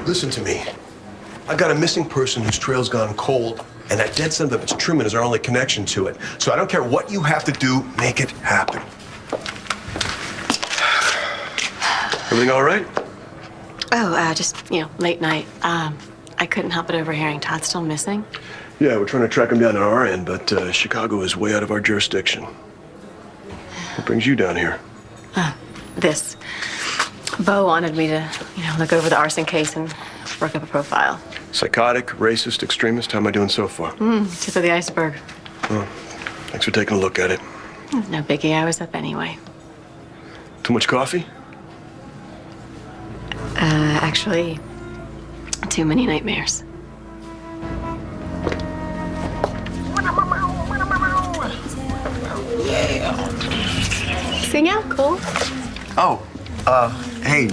Listen to me. I've got a missing person whose trail's gone cold, and that dead son of a bitch Truman is our only connection to it. So I don't care what you have to do, make it happen. Everything all right? Oh, just, late night. I couldn't help but overhearing Todd's still missing. Yeah, we're trying to track him down on our end, but Chicago is way out of our jurisdiction. What brings you down here? This. Bo wanted me to, look over the arson case and work up a profile. Psychotic, racist, extremist. How am I doing so far? Tip of the iceberg. Well, thanks for taking a look at it. No biggie. I was up anyway. Too much coffee? Actually, too many nightmares. Yeah. Sing out, Cole. Oh, hey.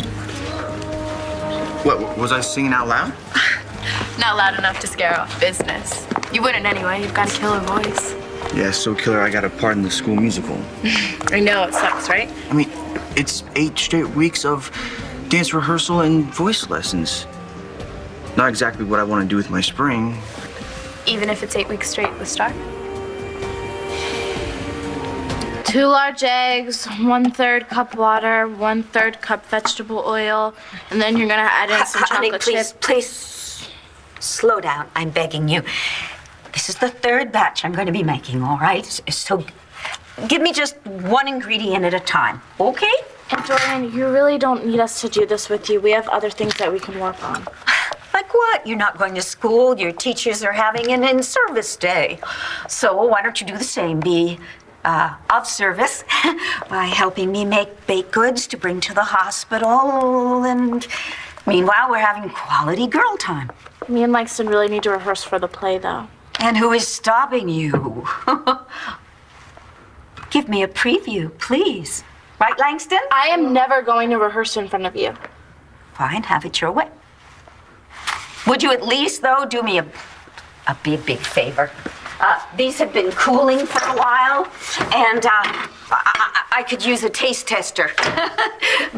What, was I singing out loud? Not loud enough to scare off business. You wouldn't anyway. You've got a killer voice. Yeah, so killer I got a part in the school musical. I know, it sucks, right? I mean, it's 8 straight weeks of dance rehearsal and voice lessons. Not exactly what I want to do with my spring. Even if it's 8 weeks straight with Star? 2 large eggs, 1/3 cup water, 1/3 cup vegetable oil, and then you're gonna add in some Honey, chocolate please, chip. please slow down. I'm begging you. This is the 3rd batch I'm going to be making, all right? So give me just one ingredient at a time, okay? And Dorian, you really don't need us to do this with you. We have other things that we can work on. Like what? You're not going to school. Your teachers are having an in-service day. So why don't you do the same? Be of service by helping me make baked goods to bring to the hospital. And meanwhile, we're having quality girl time. Me and Langston really need to rehearse for the play, though. And who is stopping you? Give me a preview, please. Right, Langston? I am never going to rehearse in front of you. Fine, have it your way. Would you at least, though, do me a big favor? These have been cooling for a while, and I could use a taste tester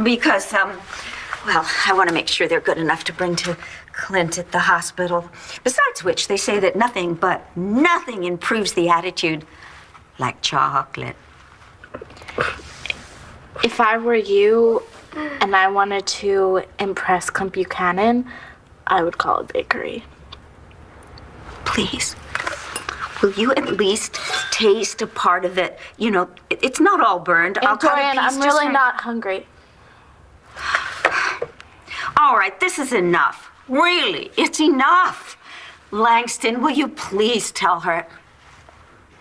because, I want to make sure they're good enough to bring to Clint at the hospital. Besides which, they say that nothing improves the attitude like chocolate. If I were you and I wanted to impress Clint Buchanan, I would call a bakery. Please, will you at least taste a part of it? It's not all burned. I'll cut a Dorian, piece I'm just really for- not hungry. All right, this is enough. Really, it's enough. Langston, will you please tell her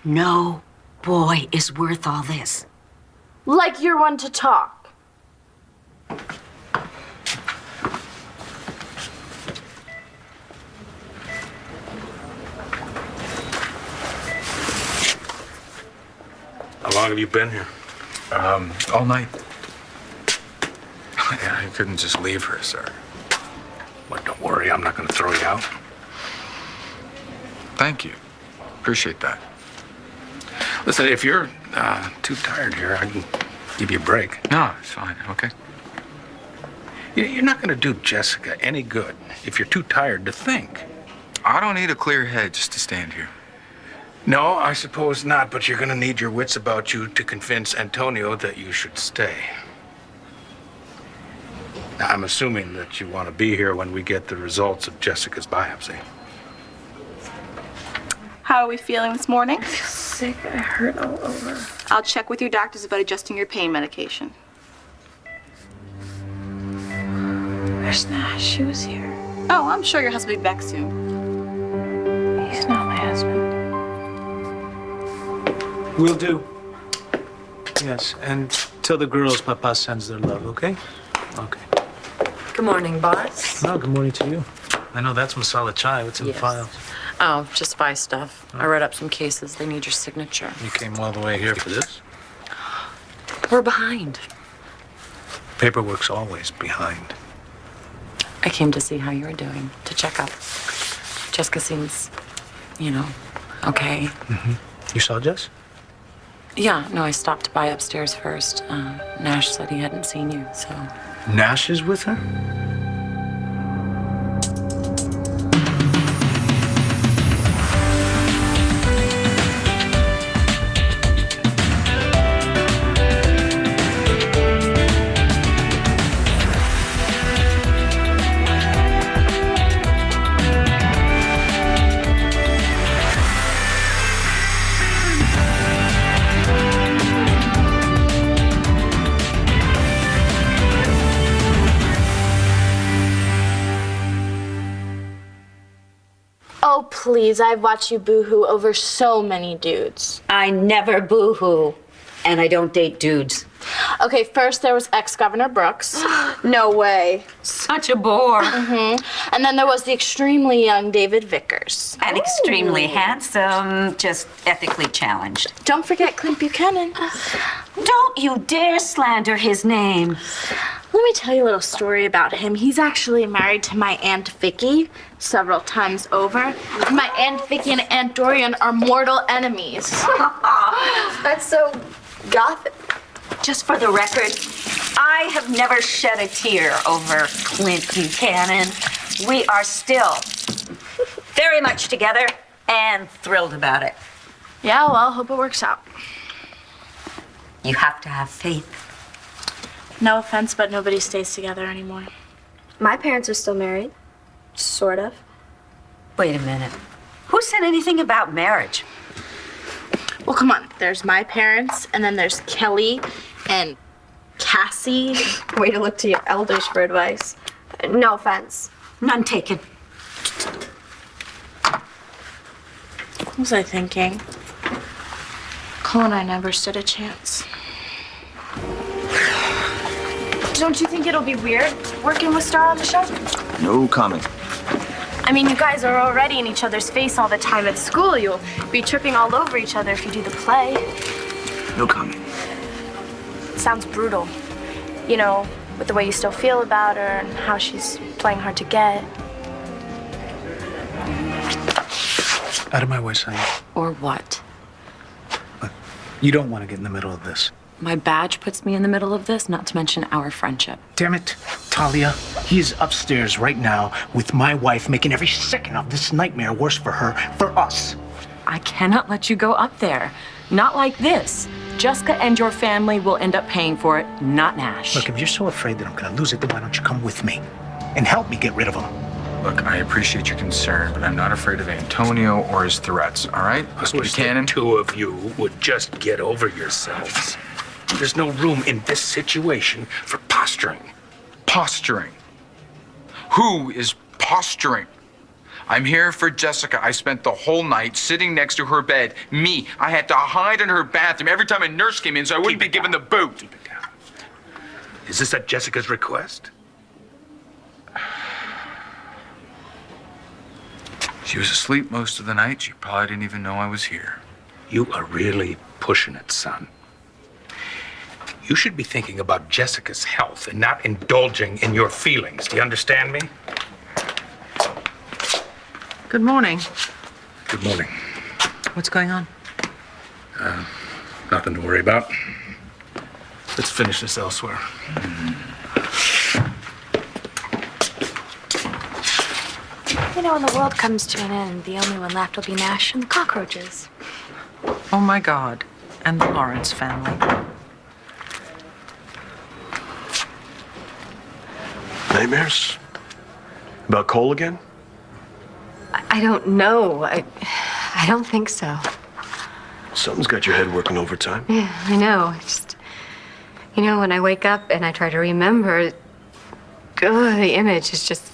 no boy is worth all this? Like you're one to talk. How long have you been here? All night. Yeah, I couldn't just leave her, sir. Well, don't worry, I'm not going to throw you out. Thank you. Appreciate that. Listen, if you're too tired here, I can give you a break. No, it's fine. Okay. You're not going to do Jessica any good if you're too tired to think. I don't need a clear head just to stand here. No, I suppose not, but you're going to need your wits about you to convince Antonio that you should stay. Now, I'm assuming that you want to be here when we get the results of Jessica's biopsy. How are we feeling this morning? Sick, I hurt all over. I'll check with your doctors about adjusting your pain medication. Where's Nash? She was here. Oh, I'm sure your husband will be back soon. He's not my husband. Will do. Yes, and tell the girls Papa sends their love, okay? Okay. Good morning, boss. Oh, good morning to you. I know that's masala chai. What's in the files? Oh, just spy stuff. I wrote up some cases. They need your signature. You came all the way here for this? We're behind. Paperwork's always behind. I came to see how you were doing, to check up. Jessica seems, okay. You saw Jess? Yeah, no, I stopped by upstairs first. Nash said he hadn't seen you, so. Nash is with her? Oh, please, I've watched you boo-hoo over so many dudes. I never boo-hoo, and I don't date dudes. Okay, first there was ex-Governor Brooks. No way. Such a bore. And then there was the extremely young David Vickers. And extremely handsome, just ethically challenged. Don't forget Clint Buchanan. Don't you dare slander his name. Let me tell you a little story about him. He's actually married to my Aunt Vicky several times over. My Aunt Vicky and Aunt Dorian are mortal enemies. That's so gothic. Just for the record, I have never shed a tear over Clint Buchanan. We are still very much together and thrilled about it. Yeah, well, hope it works out. You have to have faith. No offense, but nobody stays together anymore. My parents are still married. Sort of. Wait a minute. Who said anything about marriage? Well, come on. There's my parents, and then there's Kelly and Cassie. Way to look to your elders for advice. No offense. None taken. What was I thinking? Cole and I never stood a chance. Don't you think it'll be weird working with Star on the show? No comment. I mean, you guys are already in each other's face all the time at school. You'll be tripping all over each other if you do the play. No comment. Sounds brutal. You know, with the way you still feel about her and how she's playing hard to get. Out of my way, son. Or what? You don't want to get in the middle of this. My badge puts me in the middle of this, not to mention our friendship. Damn it, Talia. He's upstairs right now with my wife, making every second of this nightmare worse for her, for us. I cannot let you go up there. Not like this. Jessica and your family will end up paying for it, not Nash. Look, if you're so afraid that I'm going to lose it, then why don't you come with me and help me get rid of him? Look, I appreciate your concern, but I'm not afraid of Antonio or his threats, all right? Mr. Wish Buchanan? the two of you would just get over yourselves. There's no room in this situation for posturing. Posturing. Who is posturing? I'm here for Jessica. I spent the whole night sitting next to her bed. Me, I had to hide in her bathroom every time a nurse came in so I wouldn't be given the boot. Keep it down. Is this at Jessica's request? She was asleep most of the night. She probably didn't even know I was here. You are really pushing it, son. You should be thinking about Jessica's health and not indulging in your feelings. Do you understand me? Good morning. Good morning. What's going on? Nothing to worry about. Let's finish this elsewhere. You know, when the world comes to an end, the only one left will be Nash and the cockroaches. Oh my God. And the Lawrence family. Nightmares? About Cole again? I don't know. I don't think so. Something's got your head working overtime. Yeah, I know. When I wake up and I try to remember, the image is just...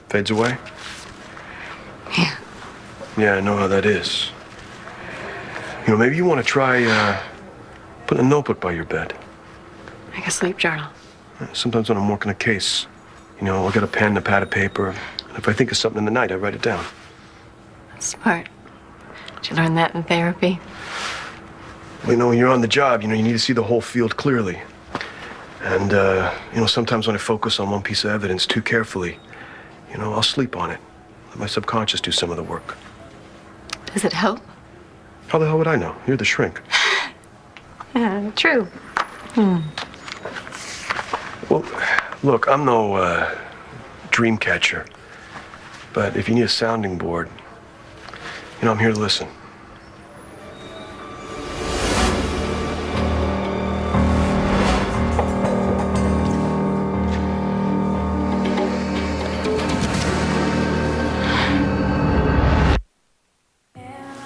Fades away? Yeah. Yeah, I know how that is. You know, maybe you want to try putting a notebook by your bed. Like a sleep journal. Sometimes when I'm working a case, I'll get a pen and a pad of paper, and if I think of something in the night, I write it down. That's smart. Did you learn that in therapy? Well, when you're on the job, you need to see the whole field clearly. And, sometimes when I focus on one piece of evidence too carefully, I'll sleep on it. Let my subconscious do some of the work. Does it help? How the hell would I know? You're the shrink. Yeah, true. Well, look, I'm no dream catcher. But if you need a sounding board, I'm here to listen.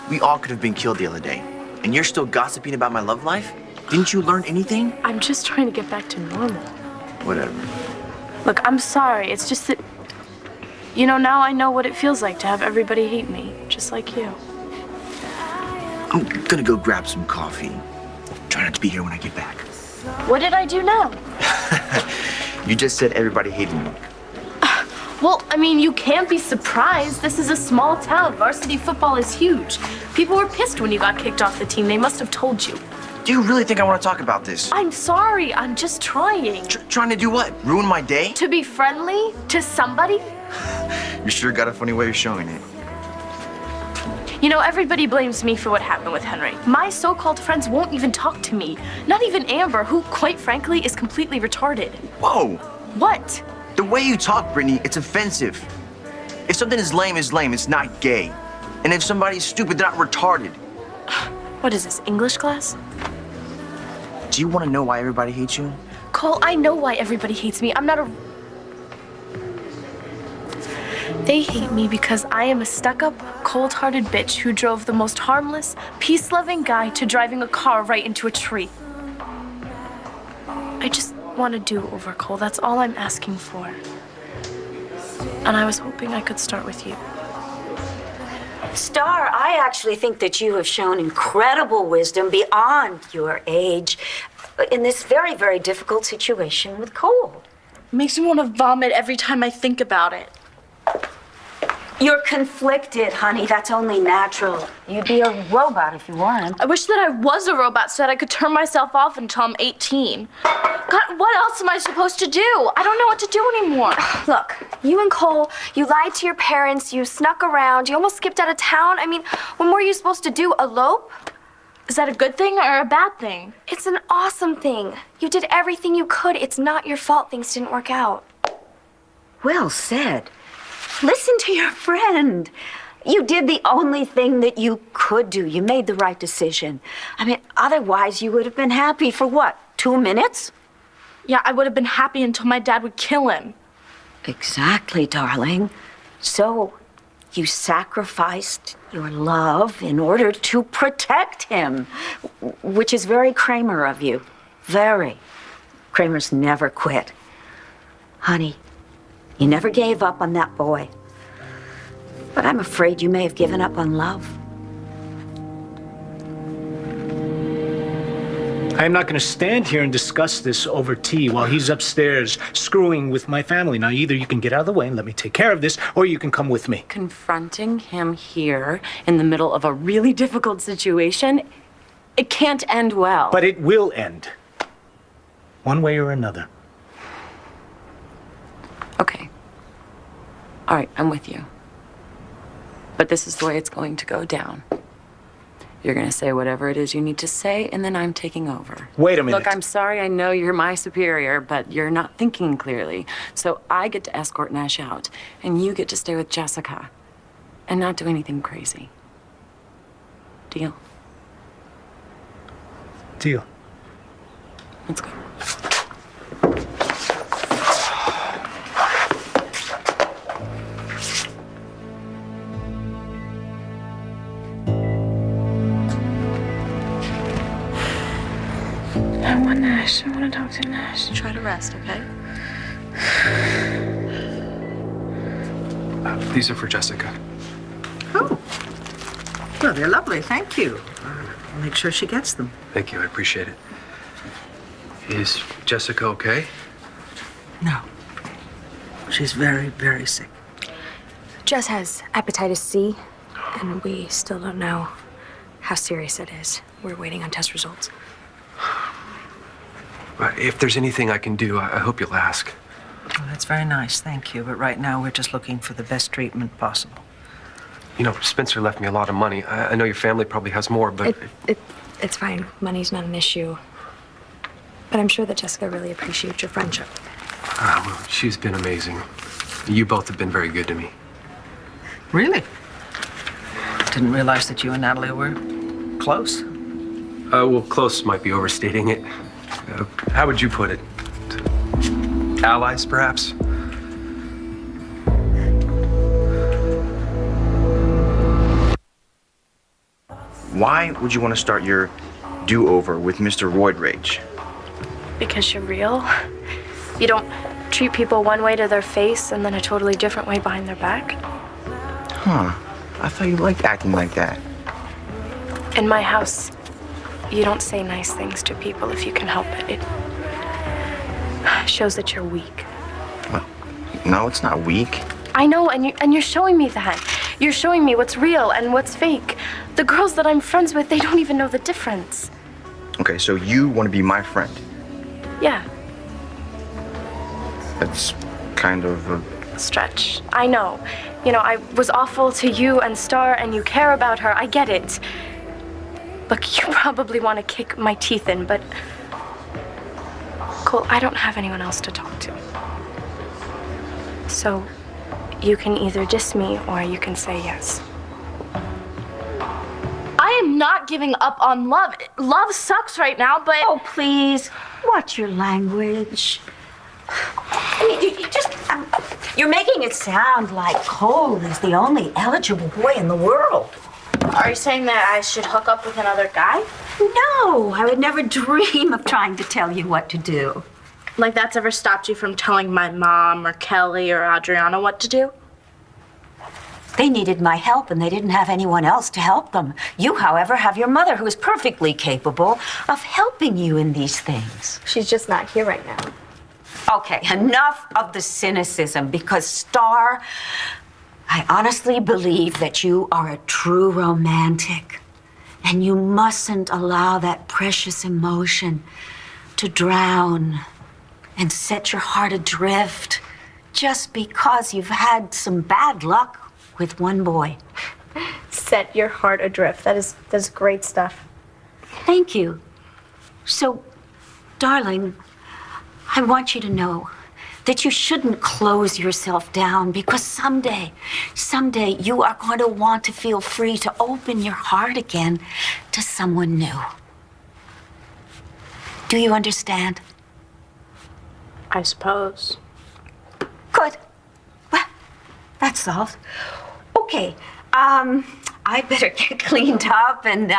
We all could have been killed the other day. And you're still gossiping about my love life? Didn't you learn anything? I'm just trying to get back to normal. Whatever. Look, I'm sorry. It's just that You know, now I know what it feels like to have everybody hate me, just like you. I'm gonna go grab some coffee. Try not to be here when I get back. What did I do now? You just said everybody hated me. Well, I mean, you can't be surprised. This is a small town. Varsity football is huge. People were pissed when you got kicked off the team. They must have told you. Do you really think I want to talk about this? I'm sorry. I'm just trying. Trying to do what? Ruin my day? To be friendly to somebody? You sure got a funny way of showing it. You know, everybody blames me for what happened with Henry. My so-called friends won't even talk to me. Not even Amber, who, quite frankly, is completely retarded. Whoa! What? The way you talk, Brittany, it's offensive. If something is lame, it's not gay. And if somebody's stupid, they're not retarded. What is this, English class? Do you want to know why everybody hates you? Cole, I know why everybody hates me. I'm not a... They hate me because I am a stuck-up, cold-hearted bitch who drove the most harmless, peace-loving guy to driving a car right into a tree. I just want a do-over, Cole. That's all I'm asking for. And I was hoping I could start with you. Star, I actually think that you have shown incredible wisdom beyond your age in this very, very difficult situation with Cole. It makes me want to vomit every time I think about it. You're conflicted, honey. That's only natural. You'd be a robot if you weren't. I wish that I was a robot so that I could turn myself off until I'm 18. God, what else am I supposed to do? I don't know what to do anymore. Look, you and Cole, you lied to your parents, you snuck around, you almost skipped out of town. I mean, what more are you supposed to do? Elope? Is that a good thing or a bad thing? It's an awesome thing. You did everything you could. It's not your fault things didn't work out. Well said. Listen to your friend. You did the only thing that you could do. You made the right decision. I mean, otherwise you would have been happy for what, 2 minutes? Yeah, I would have been happy until my dad would kill him. Exactly, darling. So you sacrificed your love in order to protect him, which is very Kramer of you. Very. Kramer's never quit. Honey, you never gave up on that boy. But I'm afraid you may have given up on love. I am not going to stand here and discuss this over tea while he's upstairs screwing with my family. Now, either you can get out of the way and let me take care of this, or you can come with me. Confronting him here in the middle of a really difficult situation, it can't end well. But it will end. One way or another. Okay. All right, I'm with you. But this is the way it's going to go down. You're going to say whatever it is you need to say, and then I'm taking over. Wait a minute. Look, I'm sorry, I know you're my superior, but you're not thinking clearly. So I get to escort Nash out, and you get to stay with Jessica and not do anything crazy. Deal? Deal. Let's go. I want Nash. I want to talk to Nash. Try to rest, okay? These are for Jessica. Oh. Well, they're lovely. Thank you. I'll make sure she gets them. Thank you, I appreciate it. Is Jessica okay? No. She's very, very sick. Jess has hepatitis C, and we still don't know how serious it is. We're waiting on test results. If there's anything I can do, I hope you'll ask. Well, that's very nice. Thank you. But right now, we're just looking for the best treatment possible. You know, Spencer left me a lot of money. I know your family probably has more, but... It's fine. Money's not an issue. But I'm sure that Jessica really appreciates your friendship. Well, she's been amazing. You both have been very good to me. Really? Didn't realize that you and Natalie were close. Well, close might be overstating it. How would you put it? Allies, perhaps? Why would you want to start your do-over with Mr. Roid Rage? Because you're real. You don't treat people one way to their face and then a totally different way behind their back. Huh. I thought you liked acting like that. In my house, you don't say nice things to people if you can help it. It shows that you're weak. Well, no, it's not weak. I know, and you're showing me that. You're showing me what's real and what's fake. The girls that I'm friends with, they don't even know the difference. Okay, so you want to be my friend. Yeah, That's kind of a... stretch. I know. You know, I was awful to you and Star, and you care about her. I get it. Look, you probably want to kick my teeth in, but... Cole, I don't have anyone else to talk to. So, you can either diss me or you can say yes. I am not giving up on love. Love sucks right now, but... Oh, please, watch your language. I mean, you're making it sound like Cole is the only eligible boy in the world. Are you saying that I should hook up with another guy? No, I would never dream of trying to tell you what to do. Like that's ever stopped you from telling my mom or Kelly or Adriana what to do? They needed my help and they didn't have anyone else to help them. You, however, have your mother who is perfectly capable of helping you in these things. She's just not here right now. Okay, enough of the cynicism, because Star, I honestly believe that you are a true romantic, and you mustn't allow that precious emotion to drown and set your heart adrift just because you've had some bad luck with one boy. Set your heart adrift. That's great stuff. Thank you. So, darling, I want you to know that you shouldn't close yourself down, because someday you are going to want to feel free to open your heart again to someone new. Do you understand? I suppose. Good. Well, that's solved. Okay, I better get cleaned up and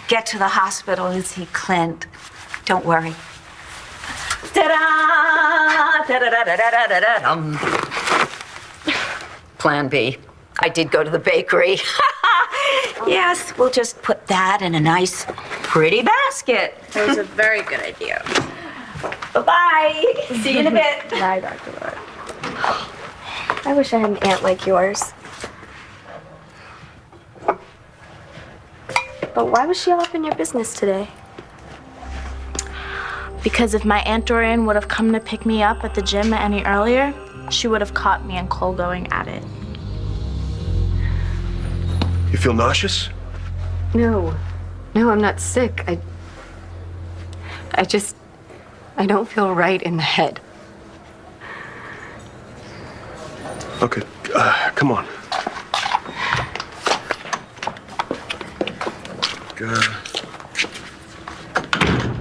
get to the hospital and see Clint. Don't worry. Ta-da! Ta-da-da-da-da-da-da-dum. Plan B. I did go to the bakery. Yes, we'll just put that in a nice, pretty basket. That was a very good idea. Bye-bye. See you in a bit. Bye, Dr. Lord. I wish I had an aunt like yours. But why was she off in your business today? Because if my Aunt Dorian would have come to pick me up at the gym any earlier, she would have caught me and Cole going at it. You feel nauseous? No, I'm not sick. I don't feel right in the head. Okay, come on.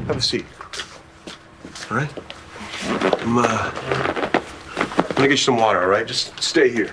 Have a seat. All right? I'm gonna get you some water, all right? Just stay here.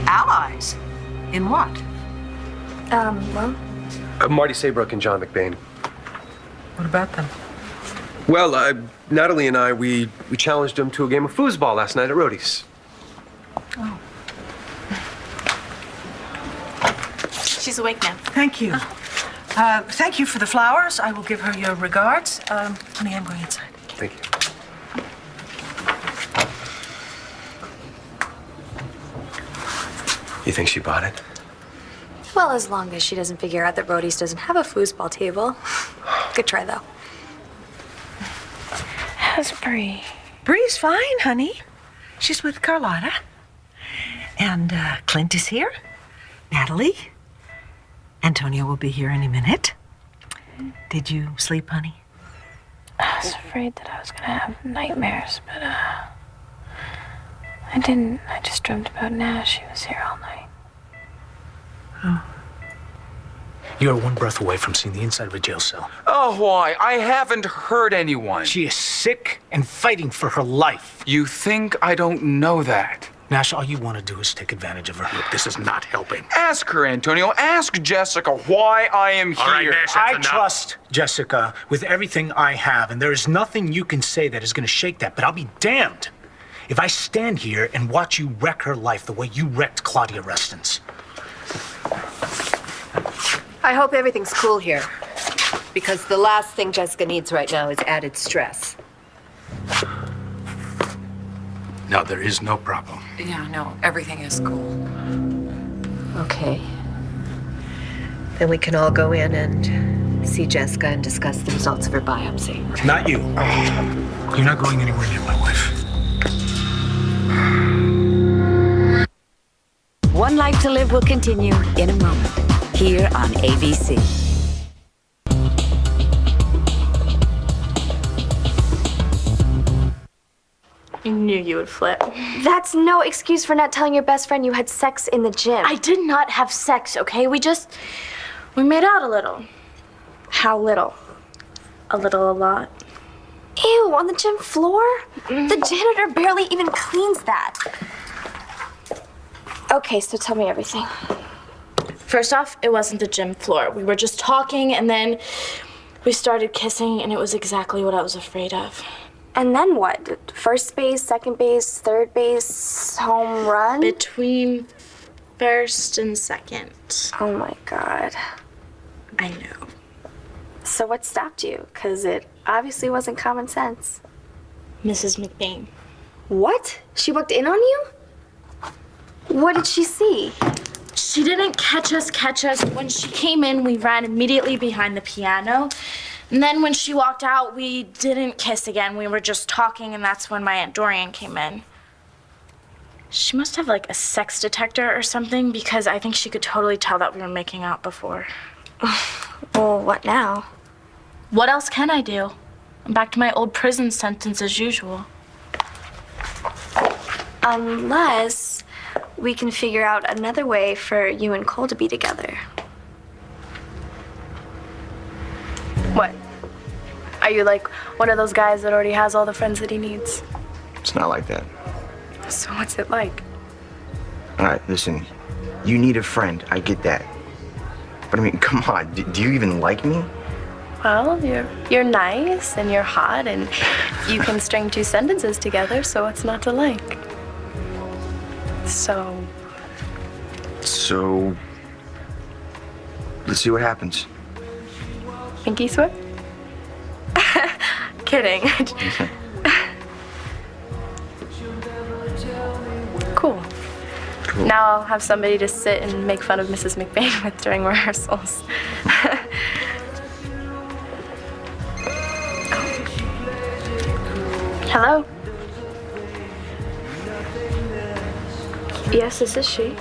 Allies? In what? Well, Marty Saybrook and John McBain. What about them? Well, Natalie and I, we challenged them to a game of foosball last night at Rhodey's. Oh. She's awake now. Thank you. Thank you for the flowers. I will give her your regards. Honey, I'm going inside. Thank you. You think she bought it? Well, as long as she doesn't figure out that Brody's doesn't have a foosball table. Good try, though. How's Bree? Bree's fine, honey. She's with Carlotta. And Clint is here. Natalie. Antonio will be here any minute. Did you sleep, honey? I was afraid that I was gonna have nightmares, but I didn't. I just dreamt about Nash. He was here all night. Oh. You're one breath away from seeing the inside of a jail cell. Oh, why? I haven't hurt anyone. She is sick and fighting for her life. You think I don't know that? Nash, all you want to do is take advantage of her. Look, this is not helping. Ask her, Antonio. Ask Jessica why I am here. All right, Nash, that's enough. Trust Jessica with everything I have, and there is nothing you can say that is going to shake that. But I'll be damned if I stand here and watch you wreck her life the way you wrecked Claudia Reston's. I hope everything's cool here, because the last thing Jessica needs right now is added stress. No, there is no problem. Yeah, no, everything is cool. Okay. Then we can all go in and see Jessica and discuss the results of her biopsy. Not you. You're not going anywhere near my wife. One Life to Live will continue in a moment here on ABC. I knew you would flip. That's no excuse for not telling your best friend you had sex in the gym. I did not have sex, okay? We made out a little. How little? A little, a lot. Ew, on the gym floor? The janitor barely even cleans that. Okay, so tell me everything. First off, it wasn't the gym floor. We were just talking, and then we started kissing, and it was exactly what I was afraid of. And then what? First base, second base, third base, home run? Between first and second. Oh my God. I know. So what stopped you? Because it obviously wasn't common sense. Mrs. McBain. What? She walked in on you? What did she see? She didn't catch us. When she came in, we ran immediately behind the piano. And then when she walked out, we didn't kiss again. We were just talking, and that's when my Aunt Dorian came in. She must have like a sex detector or something, because I think she could totally tell that we were making out before. Well, what now? What else can I do? I'm back to my old prison sentence as usual. Unless we can figure out another way for you and Cole to be together. What? Are you like one of those guys that already has all the friends that he needs? It's not like that. So what's it like? All right, listen. You need a friend. I get that. But I mean, come on. Do you even like me? Well, you're nice and you're hot and you can string two sentences together, so what's not to like? So, let's see what happens. pinky swear? Kidding. Cool. Now I'll have somebody to sit and make fun of Mrs. McBain with during rehearsals. Hello? Yes, this is she.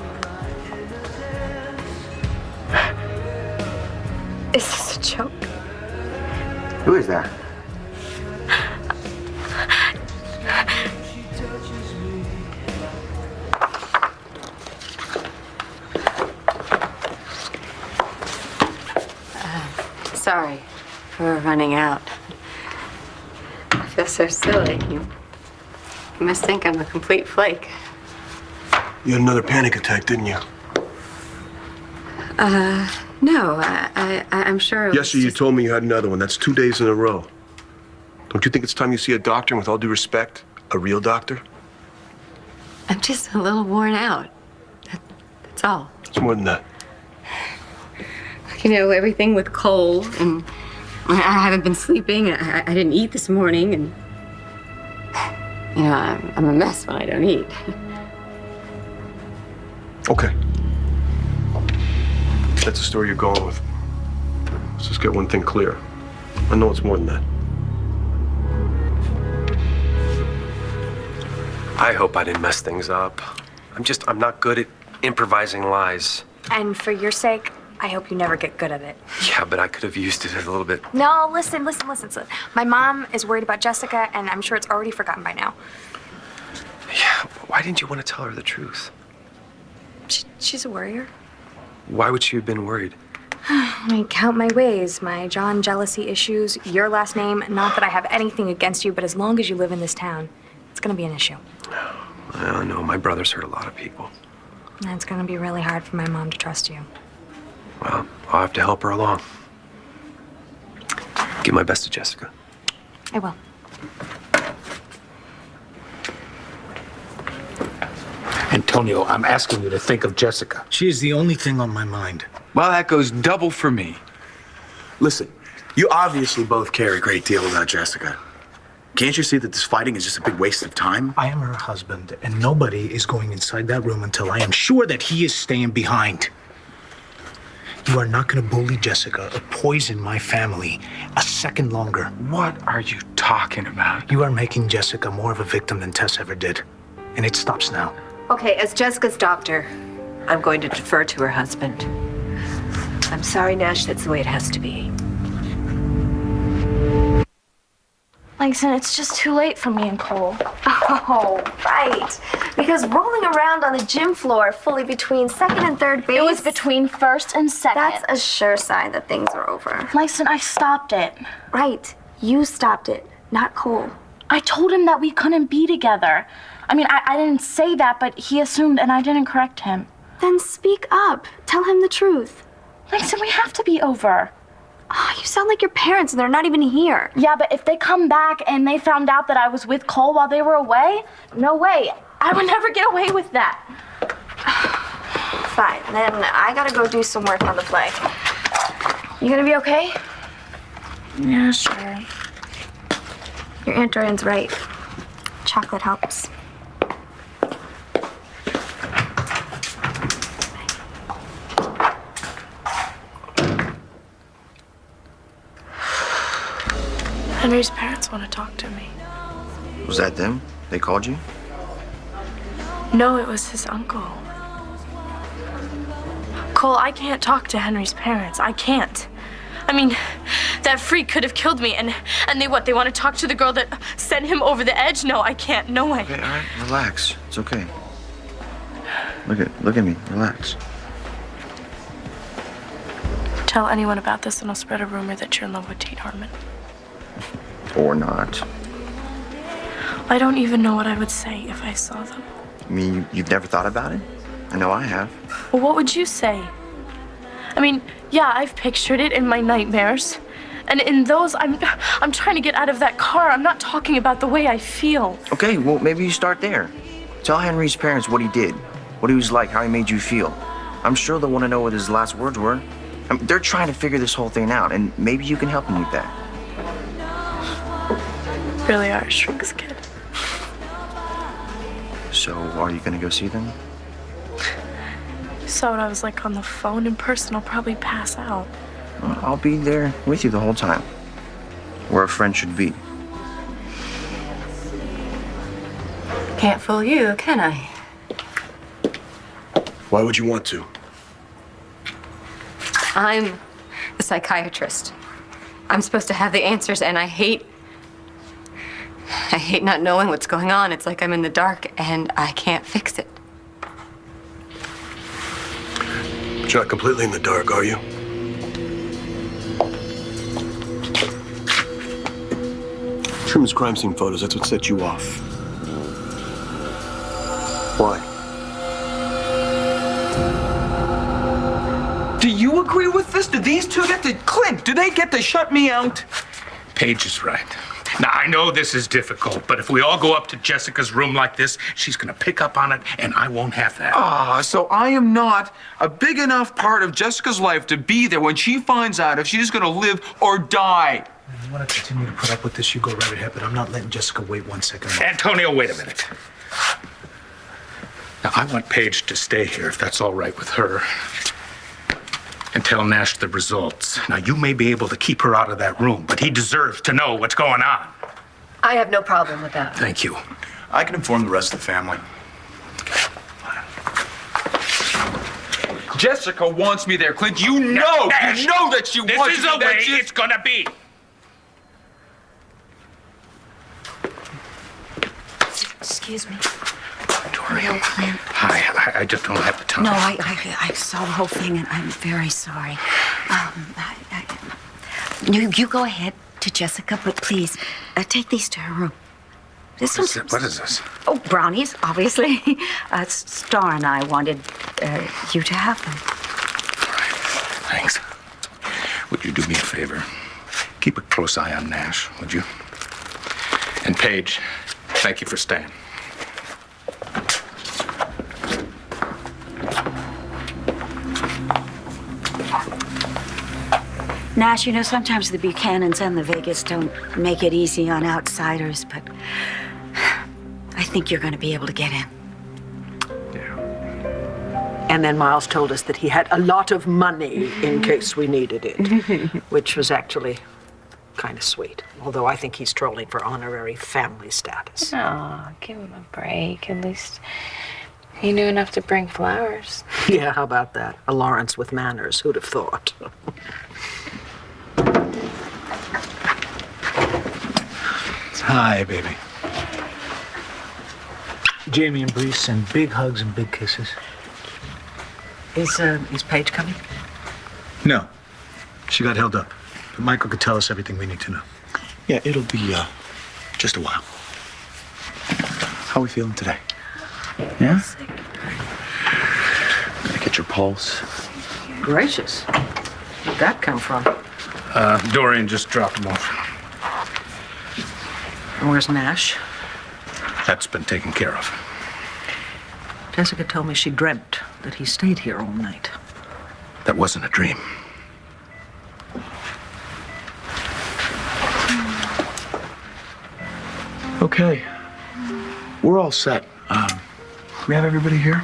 Is this a joke? Who is that? Sorry for running out. I feel so silly. You must think I'm a complete flake. You had another panic attack, didn't you? No, I'm sure. It Yes, sir, you told me you had another one. That's 2 days in a row. Don't you think it's time you see a doctor, and with all due respect, a real doctor? I'm just a little worn out. That's all. It's more than that. You know, everything with Cole, and I haven't been sleeping. I didn't eat this morning, and You know, I'm a mess when I don't eat. Okay. That's the story you're going with. Let's just get one thing clear. I know it's more than that. I hope I didn't mess things up. I'm not good at improvising lies. And for your sake, I hope you never get good at it. Yeah, but I could have used it a little bit. No, listen. My mom is worried about Jessica, and I'm sure it's already forgotten by now. Yeah, why didn't you want to tell her the truth? She's a worrier. Why would she have been worried? I count my ways, my John jealousy issues, your last name. Not that I have anything against you, but as long as you live in this town, it's gonna be an issue. I know, my brother's hurt a lot of people. And it's gonna be really hard for my mom to trust you. Well, I'll have to help her along. Give my best to Jessica. I will. Antonio, I'm asking you to think of Jessica. She is the only thing on my mind. Well, that goes double for me. Listen, you obviously both care a great deal about Jessica. Can't you see that this fighting is just a big waste of time? I am her husband, and nobody is going inside that room until I am sure that he is staying behind. You are not going to bully Jessica or poison my family a second longer. What are you talking about? You are making Jessica more of a victim than Tess ever did, and it stops now. Okay, as Jessica's doctor, I'm going to defer to her husband. I'm sorry, Nash, that's the way it has to be. Langston, it's just too late for me and Cole. Oh, right. Because rolling around on the gym floor fully between second and third base. It was between first and second. That's a sure sign that things are over. Langston, I stopped it. Right. You stopped it, not Cole. I told him that we couldn't be together. I mean, I didn't say that, but he assumed and I didn't correct him. Then speak up. Tell him the truth. Langston, we have to be over. Oh, you sound like your parents and they're not even here. Yeah, but if they come back and they found out that I was with Cole while they were away, no way. I would never get away with that. Fine, then I gotta go do some work on the play. You gonna be okay? Yeah, sure. Your Aunt Dorian's right. Chocolate helps. Henry's parents want to talk to me. Was that them? They called you? No, it was his uncle. Cole, I can't talk to Henry's parents. I can't. I mean, that freak could have killed me, and they what? They want to talk to the girl that sent him over the edge? No, I can't. No way. Okay, all right, relax. It's okay. Look at me. Relax. Tell anyone about this, and I'll spread a rumor that you're in love with Tate Harmon. Or not. I don't even know what I would say if I saw them. I mean, you've never thought about it? I know I have. Well, what would you say? I mean, yeah, I've pictured it in my nightmares. And in those, I'm trying to get out of that car. I'm not talking about the way I feel. Okay, well, maybe you start there. Tell Henry's parents what he did, what he was like, how he made you feel. I'm sure they'll want to know what his last words were. I mean, they're trying to figure this whole thing out, and maybe you can help them with that. Really are a shrink's kid. So, are you gonna go see them? You saw what I was like on the phone. In person, I'll probably pass out. Well, I'll be there with you the whole time. Where a friend should be. Can't fool you, can I? Why would you want to? I'm the psychiatrist. I'm supposed to have the answers, and I hate not knowing what's going on. It's like I'm in the dark, and I can't fix it. But you're not completely in the dark, are you? Truman's crime scene photos, that's what set you off. Why? Do you agree with this? Do these two get to... Clint, do they get to shut me out? Paige is right. Now, I know this is difficult, but if we all go up to Jessica's room like this, she's gonna pick up on it, and I won't have that. So I am not a big enough part of Jessica's life to be there when she finds out if she's gonna live or die. You want to continue to put up with this, you go right ahead, but I'm not letting Jessica wait 1 second more. Antonio, wait a minute. Now, I want Paige to stay here, if that's all right with her, and tell Nash the results. Now, you may be able to keep her out of that room, but he deserves to know what's going on. I have no problem with that. Thank you. I can inform the rest of the family. Jessica wants me there, Clint. You know that she wants me. This is the way it's gonna be. Excuse me. Dorian. Hello, Clint. Hi, I just don't have the time. No, I saw the whole thing, and I'm very sorry. You go ahead to Jessica, but please, take these to her room. What is this? Oh, brownies, obviously. Star and I wanted you to have them. Thanks. Would you do me a favor? Keep a close eye on Nash, would you? And Paige, thank you for staying. Nash, you know, sometimes the Buchanans and the Vegas don't make it easy on outsiders, but I think you're going to be able to get in. And then Miles told us that he had a lot of money in case we needed it, which was actually kind of sweet. Although I think he's trolling for honorary family status. Aw, give him a break. At least he knew enough to bring flowers. Yeah, how about that? A Lawrence with manners, who'd have thought? Hi, baby. Jamie and Bree send big hugs and big kisses. Is Paige coming? No, she got held up. But Michael could tell us everything we need to know. Yeah, it'll be just a while. How are we feeling today? Yeah? Gonna get your pulse. Gracious. Where'd that come from? Dorian just dropped him off. And where's Nash? That's been taken care of. Jessica told me she dreamt that he stayed here all night. That wasn't a dream. Okay. We're all set. We have everybody here?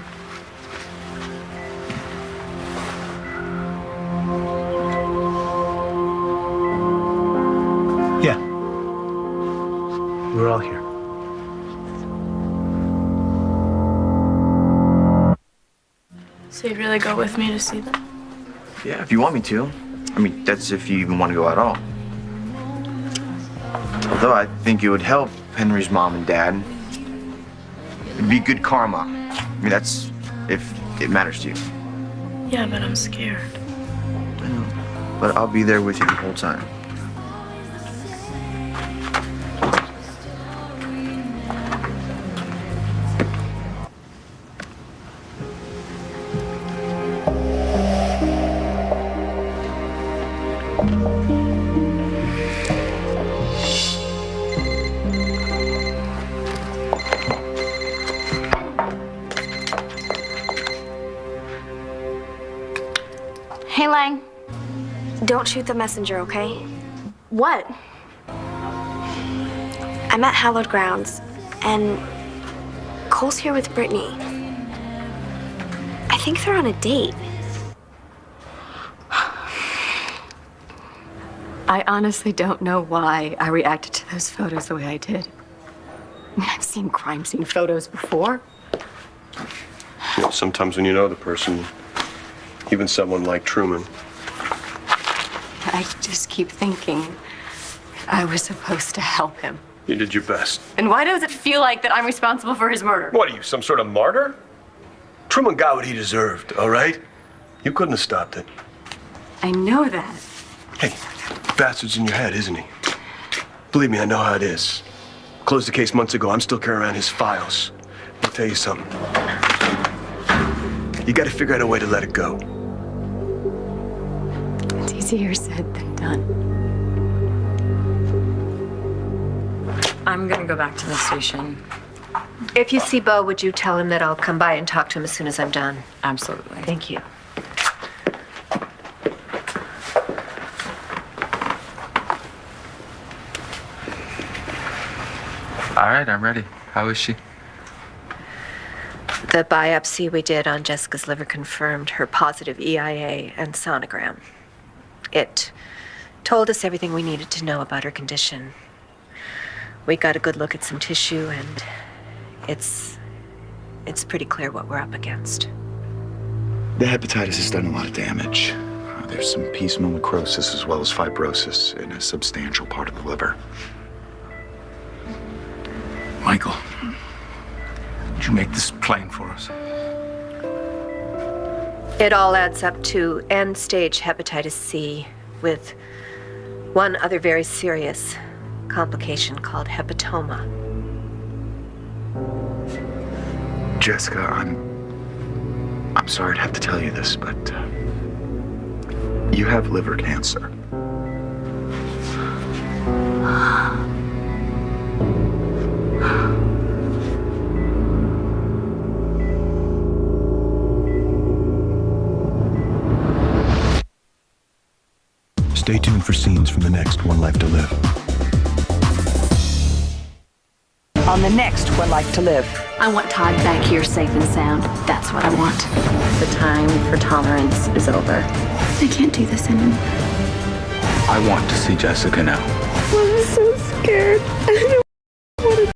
Yeah. We're all here. So you'd really go with me to see them? Yeah, if you want me to. I mean, that's if you even want to go at all. Although I think it would help Henry's mom and dad. It'd be good karma. I mean, that's if it matters to you. Yeah, but I'm scared. I know. But I'll be there with you the whole time. Hey, Lang. Don't shoot the messenger, okay? What? I'm at Hallowed Grounds, and Cole's here with Brittany. I think they're on a date. I honestly don't know why I reacted to those photos the way I did. I've seen crime scene photos before. You know, sometimes when you know the person, even someone like Truman. I just keep thinking I was supposed to help him. You did your best. And why does it feel like that I'm responsible for his murder? What are you, some sort of martyr? Truman got what he deserved, all right? You couldn't have stopped it. I know that. Hey, bastard's in your head, isn't he? Believe me, I know how it is. Closed the case months ago. I'm still carrying around his files. I'll tell you something. You gotta figure out a way to let it go. It's easier said than done. I'm gonna go back to the station. If you see Bo, would you tell him that I'll come by and talk to him as soon as I'm done? Absolutely. Thank you. All right, I'm ready. How is she? The biopsy we did on Jessica's liver confirmed her positive EIA and sonogram. It told us everything we needed to know about her condition. We got a good look at some tissue, and it's pretty clear what we're up against. The hepatitis has done a lot of damage. There's some piecemeal necrosis as well as fibrosis in a substantial part of the liver. Michael, would you make this plain for us? It all adds up to end-stage hepatitis C with one other very serious complication called hepatoma. Jessica, I'm sorry to have to tell you this, but you have liver cancer. Stay tuned for scenes from the next One Life to Live. On the next One Life to Live. I want Todd back here safe and sound. That's what I want. The time for tolerance is over. I can't do this anymore. I want to see Jessica now. I'm so scared.